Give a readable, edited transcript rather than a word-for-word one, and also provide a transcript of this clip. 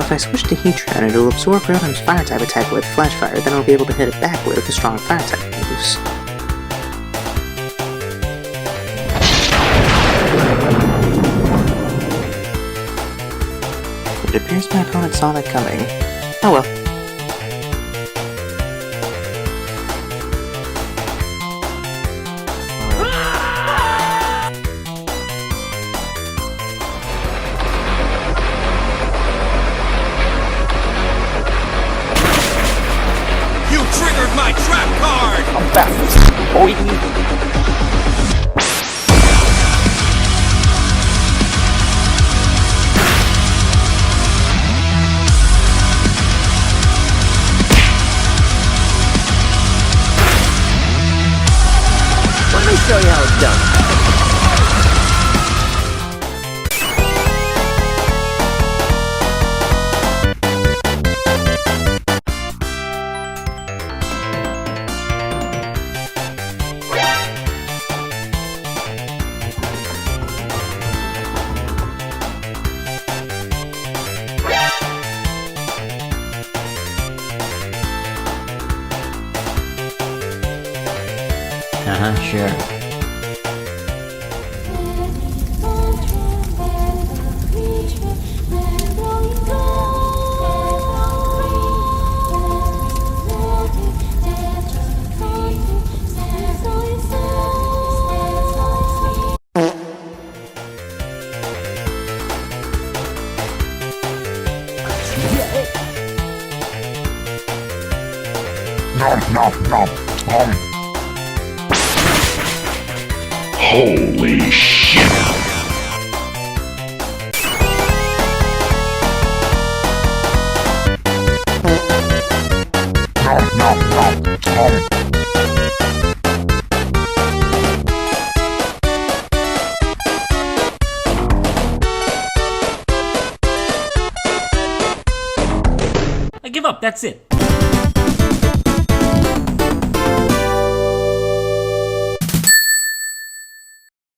if I switch to Heatran, it'll absorb Rotom's Fire-type attack with Flash Fire, then I'll be able to hit it back with a strong Fire-type moves. It appears my opponent saw that coming. Oh well. My trap card! I'm fast, boy! Let me show you how it's done. Sure. Holy shit! I give up, that's it.